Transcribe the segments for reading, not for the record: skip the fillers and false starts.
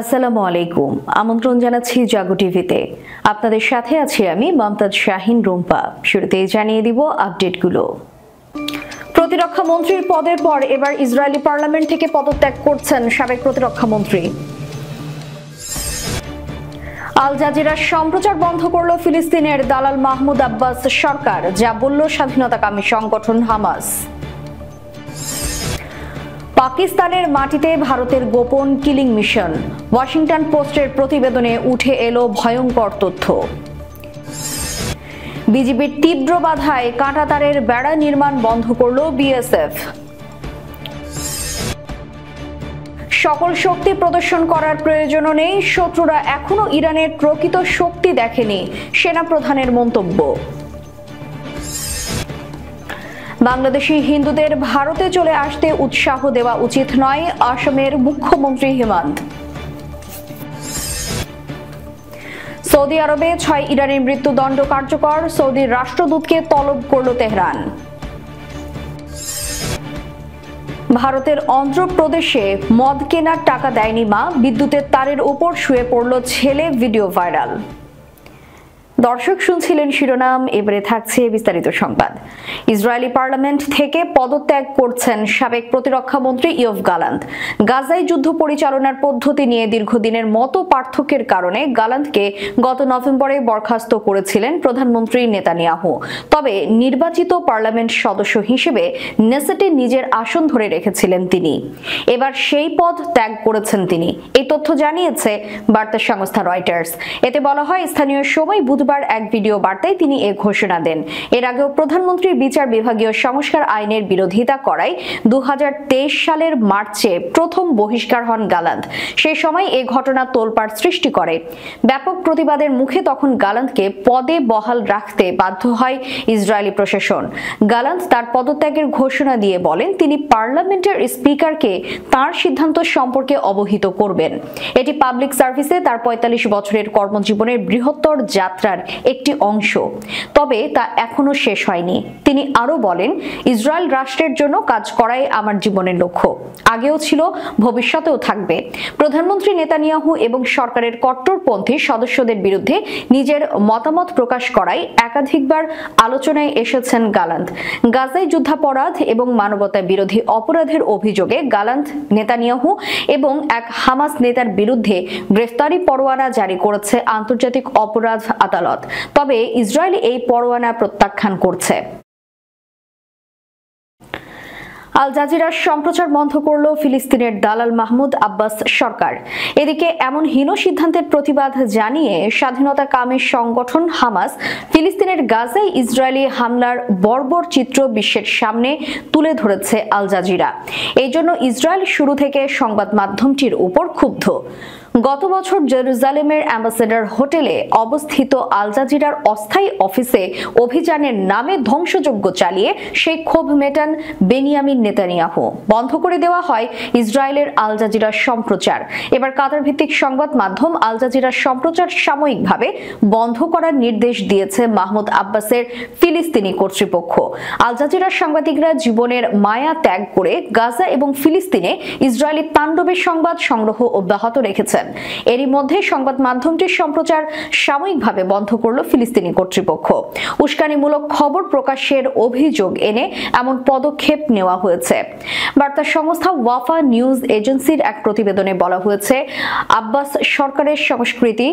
আসসালামু আলাইকুম। আমন্ত্রণ জানাচ্ছি জাগো টিভিতে। আপনাদের সাথে আছি আমি মমতাজ শাহিন রুম্পা। শুরুতেই জানিয়ে দিব আপডেটগুলো। প্রতিরক্ষা মন্ত্রীর পদের পর এবার ইসরায়েলি পার্লামেন্ট থেকে পদত্যাগ করছেন সাবেক প্রতিরক্ষা মন্ত্রী। আল জাজিরার সম্প্রচার বন্ধ করল ফিলিস্তিনের দালাল মাহমুদ আব্বাস সরকার, যা বলল স্বাধীনতাকামী সংগঠন হামাস। পাকিস্তানের মাটিতে ভারতের গোপন কিলিং মিশন, ওয়াশিংটন পোস্টের প্রতিবেদনে উঠে এলো ভয়ঙ্কর তথ্য। বিজিবির তীব্র বাধায় কাঁটাতারের বেড়া নির্মাণ বন্ধ করল বিএসএফ। সকল শক্তি প্রদর্শন করার প্রয়োজনও নেই, শত্রুরা এখনো ইরানের প্রকৃত শক্তি দেখেনি, সেনাপ্রধানের মন্তব্য। বাংলাদেশি হিন্দুদের ভারতে চলে আসতে উৎসাহ দেওয়া উচিত নয়, আসামের মুখ্যমন্ত্রী হেমন্ত। সৌদি আরবে 6 ইরানির মৃত্যুদণ্ড কার্যকর, সৌদির রাষ্ট্রদূতকে তলব করল তেহরান। ভারতের অন্ধ্রপ্রদেশে মদ কেনার টাকা দেয়নি মা, বিদ্যুতের তারের উপর শুয়ে পড়ল ছেলে, ভিডিও ভাইরাল। দর্শক শুনছিলেন শিরোনাম, এবারে থাকছে বিস্তারিত সংবাদ। ইসরায়েলি পার্লামেন্ট থেকে পদত্যাগ করছেন সাবেক প্রতিরক্ষা মন্ত্রী ইয়োভ গালান্ত। গাজায় যুদ্ধ পরিচালনার পদ্ধতি নিয়ে দীর্ঘদিনের মতো পার্থক্যের কারণে গালান্তকে গত নভেম্বরে বরখাস্ত করেছিলেন প্রধানমন্ত্রী নেতানিয়াহু। তবে নির্বাচিত পার্লামেন্ট সদস্য হিসেবে নেসেটে নিজের আসন ধরে রেখেছিলেন তিনি। এবার সেই পদ ত্যাগ করেছেন তিনি, এই তথ্য জানিয়েছে বার্তা সংস্থা রয়টার্স। এতে বলা হয়, স্থানীয় সময় বুধবার এক ভিডিও বার্তায় তিনি এ ঘোষণা দেন। এর আগেও প্রধানমন্ত্রীর বিচার বিভাগীয় সংস্কার আইনের বিরোধিতা করায় 2023 সালের মার্চে প্রথম বহিষ্কার হন গালান্ত। সেই সময় এ ঘটনা তোলপাড় সৃষ্টি করে। ব্যাপক প্রতিবাদের মুখে তখন গালান্তকে পদে বহাল রাখতে বাধ্য হয় ইসরায়েলি প্রশাসন। গালান্ত তার পদত্যাগের ঘোষণা দিয়ে বলেন, তিনি পার্লামেন্টের স্পিকারকে তার সিদ্ধান্ত সম্পর্কে অবহিত করবেন। এটি পাবলিক সার্ভিসে তার 45 বছরের কর্মজীবনের বৃহত্তর যাত্রার একটি অংশ, তবে তা এখনো শেষ হয়নি। তিনি আরো বলেন, ইসরায়েল রাষ্ট্রের জন্য কাজ করাই আমার জীবনের লক্ষ্য, আগেও ছিল, ভবিষ্যতেও থাকবে। প্রধানমন্ত্রী নেতানিয়াহু এবং সরকারের কট্টরপন্থী সদস্যদের বিরুদ্ধে নিজের মতামত প্রকাশ করায় একাধিকবার আলোচনায় এসেছেন গালান্ত। গাজায় যুদ্ধাপরাধ এবং মানবতা বিরোধী অপরাধের অভিযোগে গালান্ত, নেতানিয়াহু এবং এক হামাস নেতার বিরুদ্ধে গ্রেফতারি পরোয়ানা জারি করেছে আন্তর্জাতিক অপরাধ আদালত। তবে ইসরায়েল এই পরোয়ানা প্রত্যাখ্যান করছে। আল জাজিরার সম্প্রচার বন্ধ করল ফিলিস্তিনের দালাল মাহমুদ আব্বাস সরকার। এদিকে এমন হীন সিদ্ধান্তের প্রতিবাদ জানিয়ে স্বাধীনতাকামী সংগঠন হামাস ফিলিস্তিনের গাজায় ইসরায়েলি হামলার বর্বর চিত্র বিশ্বের সামনে তুলে ধরেছে আল জাজিরা। এই জন্য ইসরায়েল শুরু থেকে সংবাদ মাধ্যমটির উপর ক্ষুব্ধ। গত বছর জেরুজালেমের অ্যাম্বাসেডর হোটেলে অবস্থিত আল জাজিরার অস্থায়ী অফিসে অভিযানের নামে ধ্বংসযজ্ঞ চালিয়ে সেই ক্ষোভ মেটান বেনিয়ামিন নেতানিয়াহু। বন্ধ করে দেওয়া হয় ইসরায়েলের আল জাজিরার সম্প্রচার। এবার কাতার ভিত্তিক সংবাদ মাধ্যম আল জাজিরার সম্প্রচার সাময়িকভাবে বন্ধ করার নির্দেশ দিয়েছে মাহমুদ আব্বাসের ফিলিস্তিনি কর্তৃপক্ষ। আল জাজিরার সাংবাদিকরা জীবনের মায়া ত্যাগ করে গাজা এবং ফিলিস্তিনে ইসরায়েলি তাণ্ডবের সংবাদ সংগ্রহ অব্যাহত রেখেছেন। এরই মধ্যে সংবাদ মাধ্যমটির সম্প্রচার সাময়িকভাবে বন্ধ করল ফিলিস্তিনি কর্তৃপক্ষ। উস্কানিমূলক খবর প্রকাশের অভিযোগ এনে এমন পদক্ষেপ নেওয়া হয়েছে। বার্তা সংস্থা ওয়াফা নিউজ এজেন্সির এক প্রতিবেদনে বলা হয়েছে, আব্বাস সরকারের সংস্কৃতি,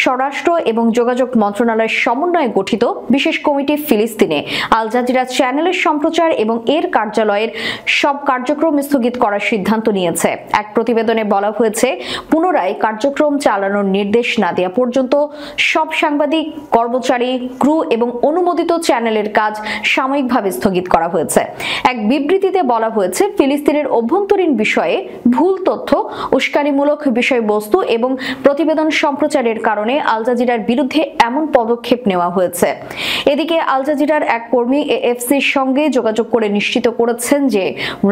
স্বরাষ্ট্র এবং যোগাযোগ মন্ত্রণালয়ের সমন্বয়ে গঠিত বিশেষ কমিটি ফিলিস্তিনে আল জাজিরা চ্যানেলের সম্প্রচার এবং এর কার্যালয়ের সব কার্যক্রম স্থগিত করার সিদ্ধান্ত নিয়েছে। এক প্রতিবেদনে বলা হয়েছে, পুনরায় কার্যক্রম চালানোর নির্দেশ না দেওয়া পর্যন্ত সব সাংবাদিক, কর্মচারী, ক্রু এবং অনুমোদিত চ্যানেলের কাজ সাময়িকভাবে স্থগিত করা হয়েছে। এক বিবৃতিতে বলা হয়েছে, ফিলিস্তিনের অভ্যন্তরীণ বিষয়ে ভুল তথ্য, উস্কানিমূলক বিষয়বস্তু এবং প্রতিবেদন সম্প্রচারের কারণে আল জাজিরার বিরুদ্ধে এমন পদক্ষেপ নেওয়া হয়েছে। এদিকে আল জাজিরার এক কর্মী এএফসির সঙ্গে যোগাযোগ করে নিশ্চিত করেছেন যে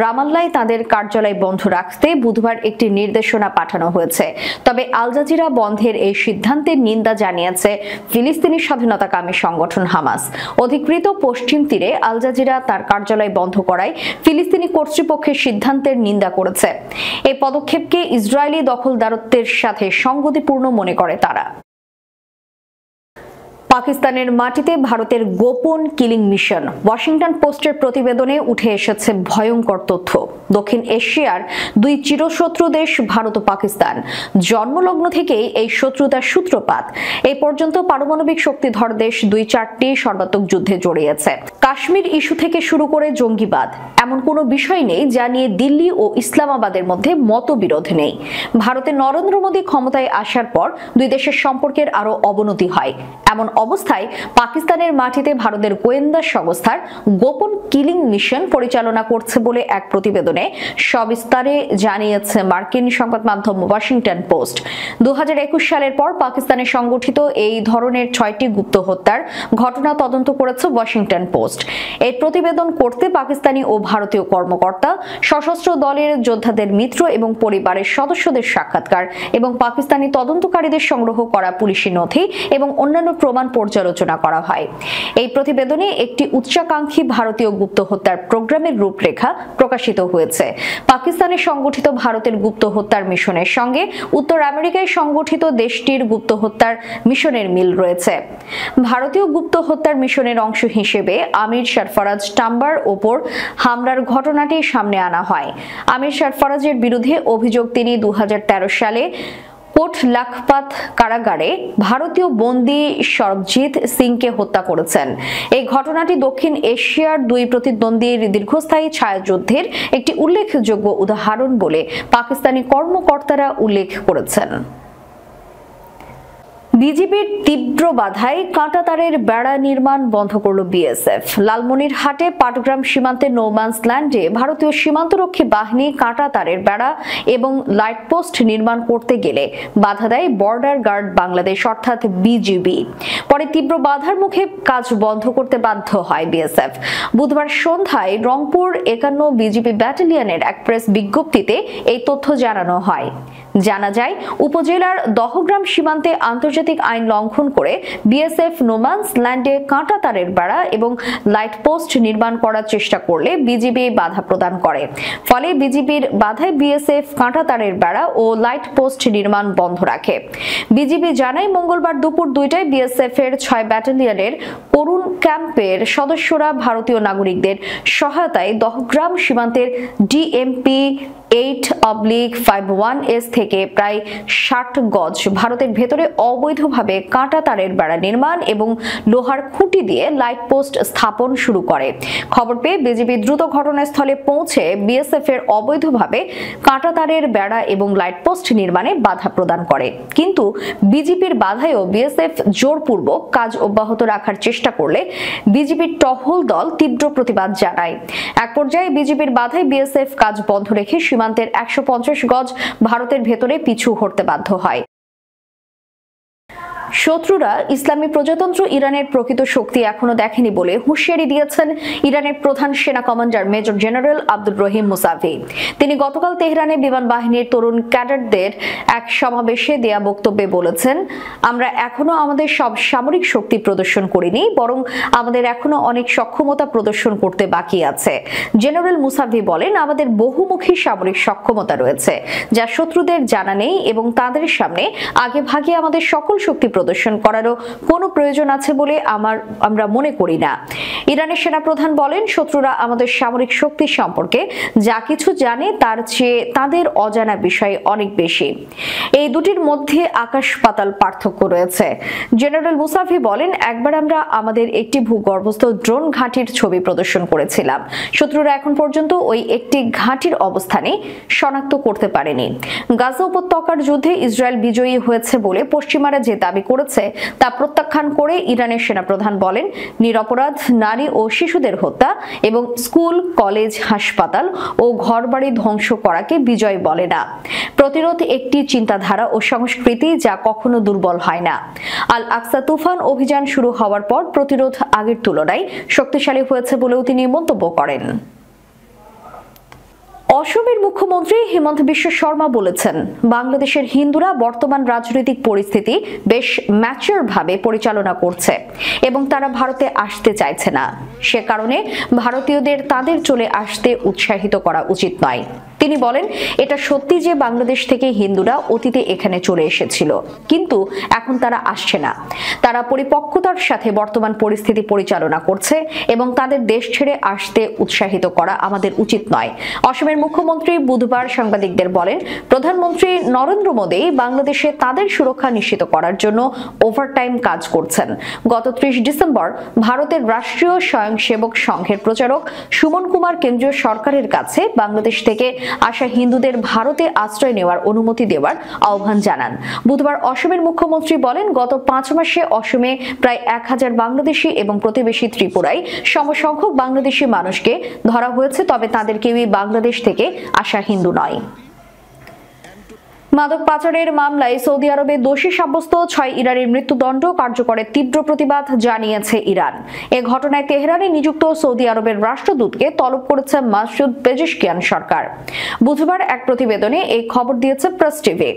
রামাল্লায় তাদের কার্যালয় বন্ধ রাখতে বুধবার একটি নির্দেশনা পাঠানো হয়েছে। তবে আল জাজিরা বন্ধের এই সিদ্ধান্তের নিন্দা জানিয়েছে ফিলিস্তিনি স্বাধীনতাকামী সংগঠন হামাস। অধিকৃত পশ্চিম তীরে আল জাজিরা তার কার্যালয় বন্ধ করায় ফিলিস্তিনি কর্তৃপক্ষের সিদ্ধান্তের নিন্দা করেছে। এই পদক্ষেপকে ইসরায়েলি দখলদারত্বের সাথে সংগতিপূর্ণ মনে করে তারা। পাকিস্তানের মাটিতে ভারতের গোপন কিলিং মিশন। ওয়াশিংটন পোস্টের প্রতিবেদনে উঠে এসেছে ভয়ঙ্কর তথ্য। দক্ষিণ এশিয়ার দুই চিরশত্রু দেশ ভারত ও পাকিস্তান। জন্মলগ্ন থেকেই এই শত্রুতার সূত্রপাত। এই পর্যন্ত পারমাণবিক শক্তিধর দেশ ২-৪টি সর্বাত্মক যুদ্ধে জড়িয়েছে। কাশ্মীর ইস্যু থেকে শুরু করে জঙ্গিবাদ, এমন কোনো বিষয় নেই যা নিয়ে দিল্লি ও ইসলামাবাদের মধ্যে মতবিরোধ নেই। ভারতে নরেন্দ্র মোদী ক্ষমতায় আসার পর দুই দেশের সম্পর্কের আরো অবনতি হয়। এমন অবস্থায় পাকিস্তানের মাটিতে ভারতের গোয়েন্দা সংস্থার গোপন কিলিং মিশন পরিচালনা করছে বলে এক প্রতিবেদনে সবিস্তারে জানিয়েছে মার্কিন সংবাদ মাধ্যম ওয়াশিংটন পোস্ট। ২০২১ সালের পর পাকিস্তানে সংগঠিত এই ধরনের ৬টি গুপ্ত হত্যার ঘটনা তদন্ত করেছে ওয়াশিংটন পোস্ট। এই প্রতিবেদন করতে পাকিস্তানি ও ভারতীয় কর্মকর্তা, সশস্ত্র দলের যোদ্ধাদের মিত্র এবং পরিবারের সদস্যদের সাক্ষাৎকার এবং পাকিস্তানি তদন্তকারীদের সংগ্রহ করা পুলিশি নথি এবং অন্যান্য প্রমাণ পর্যালোচনা করা হয়। এই প্রতিবেদনে একটি উচ্চাকাঙ্ক্ষী ভারতীয় গুপ্ত হত্যার প্রোগ্রামের রূপরেখা প্রকাশিত হয়েছে। পাকিস্তানে সংগঠিত ভারতের গুপ্ত হত্যার মিশনের সঙ্গে উত্তর আমেরিকায় সংগঠিত দেশটির গুপ্ত হত্যার মিশনের মিল রয়েছে। ভারতীয় গুপ্ত হত্যার মিশনের অংশ হিসেবে আমির সরফরাজ টাম্বার ওপর হামলার ঘটনাটি সামনে আনা হয়। আমির সরফরাজের বিরুদ্ধে অভিযোগ তিনি ২০১৩ সালে কোট লাখপাত কারাগারে ভারতীয় বন্দী সরবজিৎ সিংকে হত্যা করেছেন। এই ঘটনাটি দক্ষিণ এশিয়ার দুই প্রতিদ্বন্দ্বীর দীর্ঘস্থায়ী ছায়াযুদ্ধের একটি উল্লেখযোগ্য উদাহরণ বলে পাকিস্তানি কর্মকর্তারা উল্লেখ করেছেন। বিজিবির তীব্র বাধায় কাঁটাতারের বেড়া নির্মাণ বন্ধ করল বিএসএফ। লালমনিরহাটে পাটগ্রাম সীমান্তে নোম্যান্স ল্যান্ডে ভারতীয় সীমান্তরক্ষী বাহিনী কাঁটাতারের বেড়া এবং লাইটপোস্ট নির্মাণ করতে গেলে বাধা দেয় বর্ডার গার্ড বাংলাদেশ অর্থাৎ বিজিবি। পরে তীব্র বাধার মুখে কাজ বন্ধ করতে বাধ্য হয় বিএসএফ। বুধবার সন্ধ্যায় রংপুর ৫১ বিজিবি ব্যাটালিয়নের এক প্রেস বিজ্ঞপ্তিতে এই তথ্য জানানো হয়। জানা যায়, উপজেলার দহগ্রাম সীমান্তে আন্তর্জাতিক আইন লঙ্ঘন করে বিএসএফ নোম্যান্স ল্যান্ডে কাঁটাতারের বেড়া এবং লাইট পোস্ট নির্মাণ করার চেষ্টা করলে বিজিবি বাধা প্রদান করে। ফলে বিজিবির বাধায় বিএসএফ কাঁটাতারের বেড়া ও লাইট পোস্ট নির্মাণ বন্ধ রাখে। বিজিবি জানায়, মঙ্গলবার দুপুর ২টায় বিএসএফ এর ৬ ব্যাটালিয়নের করুণ ক্যাম্পের সদস্যরা ভারতীয় নাগরিকদের সহায়তায় দহগ্রাম সীমান্তের ডিএমপি 8/51S থেকে প্রায় ৬০ গজ ভারতের ভেতরে অবৈধভাবে কাঁটা তারের বেড়া নির্মাণ এবং লোহার খুঁটি দিয়ে লাইট পোস্ট স্থাপন শুরু করে। খবর পেয়ে বিজিবি দ্রুত ঘটনাস্থলে পৌঁছে বিএসএফ এর অবৈধভাবে কাঁটা তারের বেড়া এবং লাইট পোস্ট নির্মাণে বাধা প্রদান করে। কিন্তু বিজিবির বাধায়ও বিএসএফ জোরপূর্বক কাজ অব্যাহত রাখার চেষ্টা করলে বিজিবির টহল দল তীব্র প্রতিবাদ জানায়। এক পর্যায়ে বিজিবির বাধায় বিএসএফ কাজ বন্ধ রেখে সীমান্তের ১৫০ গজ ভারতের ভেতরে পিছু হটতে বাধ্য হয়। শত্রুরা ইসলামী প্রজাতন্ত্র ইরানের প্রকৃত শক্তি এখনো দেখেনি বলে হুঁশিয়ারি দিয়েছেন ইরানের প্রধান সেনা commander major general Abdur Rahim Musavi. তিনি গতকাল তেহরানে বিমান বাহিনীর তরুণ ক্যাডেটদের এক সমাবেশে দেয়া বক্তব্যে বলেছেন, আমরা এখনো আমাদের সব সামরিক শক্তি প্রদর্শন করিনি, বরং আমাদের এখনো অনেক সক্ষমতা প্রদর্শন করতে বাকি আছে। জেনারেল মুসাভি বলেন, আমাদের বহুমুখী সামরিক সক্ষমতা রয়েছে যা শত্রুদের জানা নেই এবং তাদের সামনে আগে ভাগে আমাদের সকল শক্তি প্রদর্শন করারও কোনো প্রয়োজন আছে বলে আমরা মনে করি না। ইরানের সেনাপ্রধান বলেন, শত্রুরা আমাদের সামরিক শক্তি সম্পর্কে যা কিছু জানে তার চেয়ে তাদের অজানা বিষয় অনেক বেশি। এই দুটির মধ্যে আকাশ পাতাল পার্থক্য রয়েছে। জেনারেল মুসাভি বলেন, একবার আমরা আমাদের একটি ভূগর্ভস্থ ড্রোন ঘাঁটির ছবি প্রদর্শন করেছিলাম। শত্রুরা এখন পর্যন্ত ওই একটি ঘাঁটির অবস্থানে শনাক্ত করতে পারেনি। গাজা উপত্যকার যুদ্ধে ইসরায়েল বিজয়ী হয়েছে বলে পশ্চিমারা যে দাবি করেছে তা প্রত্যাখ্যান করে ইরানের সেনাপ্রধান বলেন, নিরপরাধ নারী ও শিশুদের হত্যা এবং স্কুল, কলেজ, হাসপাতাল ও ঘরবাড়ি ধ্বংস করাকে বিজয় বলে না। প্রতিরোধ একটি চিন্তাধারা ও সংস্কৃতি যা কখনো দুর্বল হয় না। আল আকসা তুফান অভিযান শুরু হওয়ার পর প্রতিরোধ আগের তুলনায় শক্তিশালী হয়েছে বলেও তিনি মন্তব্য করেন। অসমের মুখ্যমন্ত্রী হিমন্ত বিশ্ব শর্মা বলেছেন, বাংলাদেশের হিন্দুরা বর্তমান রাজনৈতিক পরিস্থিতি বেশ ম্যাচিওর ভাবে পরিচালনা করছে এবং তারা ভারতে আসতে চাইছে না। সে কারণে ভারতীয়দের তাদের চলে আসতে উৎসাহিত করা উচিত নয়। তিনি বলেন, এটা সত্যি যে বাংলাদেশ থেকে হিন্দুরা অতীতে এখানে চলে এসেছিল, কিন্তু এখন তারা আসছে না। তারা পরিপক্কতার সাথে বর্তমান পরিস্থিতি পরিচালনা করছে এবং তাদের দেশ ছেড়ে আসতে উৎসাহিত করা আমাদের উচিত নয়। অসমের মুখ্যমন্ত্রী বুধবার সাংবাদিকদের বলেন, প্রধানমন্ত্রী নরেন্দ্র মোদী বাংলাদেশে তাদের সুরক্ষা নিশ্চিত করার জন্য ওভারটাইম কাজ করছেন। গত 30 ডিসেম্বর ভারতের রাষ্ট্রীয় স্বয়ংসেবক সংঘের প্রচারক সুমন কুমার কেন্দ্রীয় সরকারের কাছে বাংলাদেশ থেকে আসা হিন্দুদের ভারতে আশ্রয় নেওয়ার অনুমতি দেওয়ার আহ্বান জানান। বুধবার অসমের মুখ্যমন্ত্রী বলেন, গত 5 মাসে অসমে প্রায় 1000 বাংলাদেশি এবং প্রতিবেশী ত্রিপুরায় সমসংখ্যক বাংলাদেশি মানুষকে ধরা হয়েছে, তবে তাদের কেউই বাংলাদেশ থেকে আসা হিন্দু নয়। মাদক পাচারের মামলায় সৌদি আরবে দোষী সাব্যস্ত 6 ইরানের মৃত্যুদণ্ড কার্যকরের তীব্র প্রতিবাদ জানিয়েছে ইরান। এ ঘটনায় তেহরানে নিযুক্ত সৌদি আরবের রাষ্ট্রদূতকে তলব করেছে মাসুদ পেজেশকিয়ান সরকার। বুধবার এক প্রতিবেদনে এই খবর দিয়েছে প্রেস টিভি।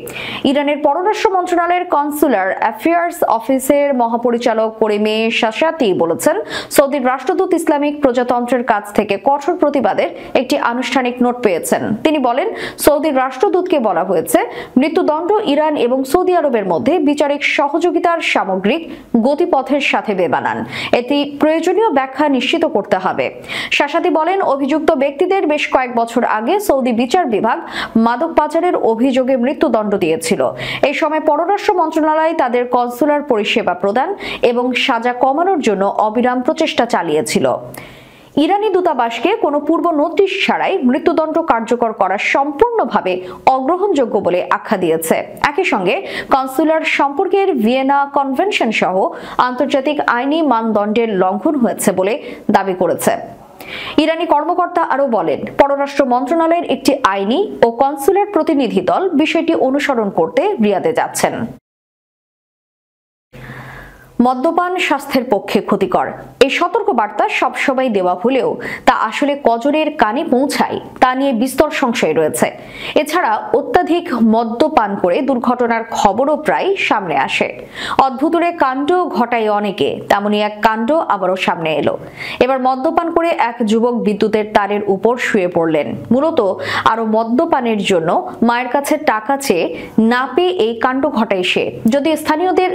ইরানের পররাষ্ট্র মন্ত্রণালয়ের কনসুলার অ্যাফেয়ার্স অফিসের মহাপরিচালক করিমে শাসাতি বলেছেন, সৌদির রাষ্ট্রদূত ইসলামিক প্রজাতন্ত্রের কাছ থেকে কঠোর প্রতিবাদের একটি আনুষ্ঠানিক নোট পেয়েছেন। তিনি বলেন, সৌদির রাষ্ট্রদূতকে বলা হয়েছে, মৃত্যুদণ্ড ইরান এবং সৌদি আরবের মধ্যে বিচারিক সহযোগিতার সামগ্রিক গতিপথের সাথে বেমানান। এটি প্রয়োজনীয় ব্যাখ্যা নিশ্চিত করতে হবে। শাসাতি বলেন, অভিযুক্ত ব্যক্তিদের বেশ কয়েক বছর আগে সৌদি বিচার বিভাগ মাদক পাচারের অভিযোগে মৃত্যুদণ্ড দিয়েছিল। এই সময় পররাষ্ট্র মন্ত্রণালয় তাদের কনসুলার পরিষেবা প্রদান এবং সাজা কমানোর জন্য অবিরাম প্রচেষ্টা চালিয়েছিল। ইরানি দূতাবাসকে কোনো পূর্ব নোটিশ ছাড়াই মৃত্যুদণ্ড কার্যকর করা সম্পূর্ণভাবে অগ্রহণযোগ্য বলে আখ্যা দিয়েছে। একই সঙ্গে কনসুলার সম্পর্কের ভিয়েনা কনভেনশন সহ আন্তর্জাতিক আইনি মানদণ্ডের লঙ্ঘন হয়েছে বলে দাবি করেছে। ইরানি কর্মকর্তা আরও বলেন, পররাষ্ট্র মন্ত্রণালয়ের একটি আইনি ও কনসুলার প্রতিনিধি দল বিষয়টি অনুসরণ করতে রিয়াদে যাচ্ছেন। মদ্যপান স্বাস্থ্যের পক্ষে ক্ষতিকর, এই সতর্কবার্তা সবসময় দেওয়া হলেও তা আসলে কজনের কানে পৌঁছায় তা নিয়ে বিস্তর সংশয় রয়েছে। এছাড়া অত্যাধিক মদ্যপান করে দুর্ঘটনার খবরও প্রায় সামনে আসে। অদ্ভুতরে কাণ্ড ঘটায় অনেকে, তেমনি এক কাণ্ড আবারও সামনে এলো। এবার মদ্যপান করে এক যুবক বিদ্যুতের তারের উপর শুয়ে পড়লেন। মূলত আরো মদ্যপানের জন্য মায়ের কাছে টাকা চেয়ে না পেয়ে এই কাণ্ড ঘটায় সে। যদি স্থানীয়দের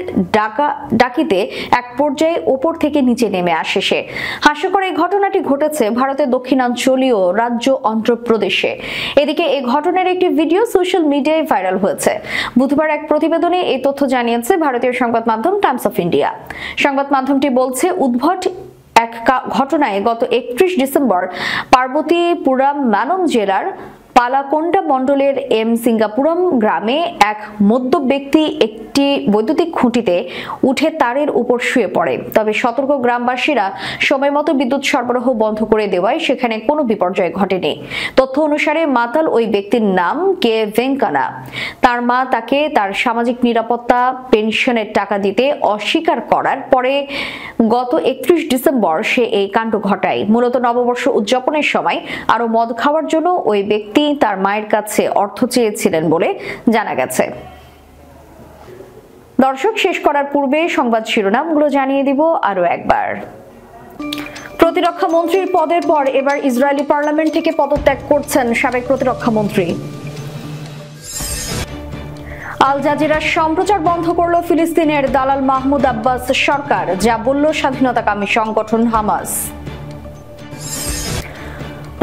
ডাকিতে এক পর্যায়ে ওপর থেকে নিচে নেমে আসে সে। হাস্যকর এই ঘটনাটি ঘটেছে ভারতের দক্ষিণাঞ্চলীয় রাজ্য অন্ধ্রপ্রদেশে। এদিকে এই ঘটনার একটি ভিডিও সোশ্যাল মিডিয়ায় ভাইরাল হয়েছে। বুধবার এক প্রতিবেদনে এই তথ্য জানিয়েছে ভারতীয় সংবাদ মাধ্যম টাইমস অফ ইন্ডিয়া। সংবাদ মাধ্যমটি বলছে, উদ্ভট এক ঘটনায় গত 31 ডিসেম্বর পার্বতীপুরম মানম জেলার পালাকোন্ডা মণ্ডলের সিঙ্গাপুরম গ্রামে এক মদ্য ব্যক্তি একটি বৈদ্যুতিক খুঁটিতে উঠে তারের উপর শুয়ে পড়ে। তবে সতর্ক গ্রামবাসীরা সময়মতো বিদ্যুৎ সরবরাহ বন্ধ করে দেওয়ায় সেখানে কোনো বিপর্যয় ঘটেনি। তথ্য অনুসারে মাতাল ওই ব্যক্তির নাম কে ভেঙ্কানা। তার মা তাকে তার সামাজিক নিরাপত্তা পেনশনের টাকা দিতে অস্বীকার করার পরে গত 31 ডিসেম্বর সে এই কাণ্ড ঘটায়। মূলত নববর্ষ উদযাপনের সময় আরো মদ খাওয়ার জন্য ওই ব্যক্তি তার মায়ের কাছে অর্থ চেয়েছিলেন বলে জানা গেছে। দর্শক, শেষ করার পূর্বে সংবাদ শিরোনামগুলো জানিয়ে দিব আরো একবার। প্রতিরক্ষা মন্ত্রীর পদের পর এবার ইসরায়েলি পার্লামেন্ট থেকে পদত্যাগ করছেন সাবেক প্রতিরক্ষা মন্ত্রী। আল জাজিরার সম্প্রচার বন্ধ করল ফিলিস্তিনের দালাল মাহমুদ আব্বাস সরকার, যা বলল স্বাধীনতাকামী সংগঠন হামাস।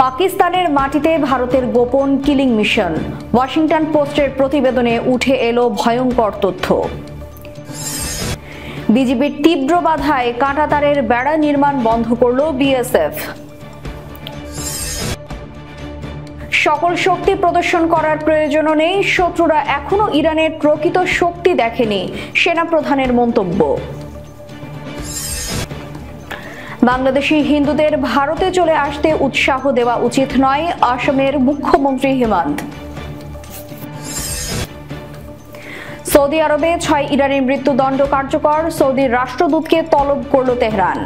পাকিস্তানের মাটিতে ভারতের গোপন কিলিং মিশন, ওয়াশিংটন পোস্টের প্রতিবেদনে উঠে এলো ভয়ঙ্কর তথ্য। বিজিবির তীব্র বাধায় কাঁটাতারের বেড়া নির্মাণ বন্ধ করল বিএসএফ। সকল শক্তি প্রদর্শন করার প্রয়োজনও নেই, শত্রুরা এখনো ইরানের প্রকৃত শক্তি দেখেনি, সেনাপ্রধানের মন্তব্য। বাংলাদেশি হিন্দুদের ভারতে চলে আসতে উৎসাহ দেওয়া উচিত নয়, অসমের মুখ্যমন্ত্রী হিমন্ত। সৌদি আরবে 6 ইরানের মৃত্যুদণ্ড কার্যকর, সৌদির রাষ্ট্রদূতকে তলব করল তেহরান।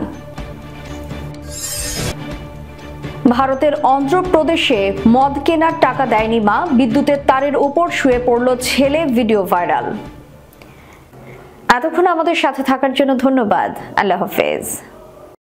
ভারতের অন্ধ্রপ্রদেশে মদ কেনার টাকা দেয়নি মা, বিদ্যুতের তারের উপর শুয়ে পড়ল ছেলে, ভিডিও ভাইরাল। এতক্ষণ আমাদের সাথে থাকার জন্য ধন্যবাদ। আল্লাহ হাফেজ।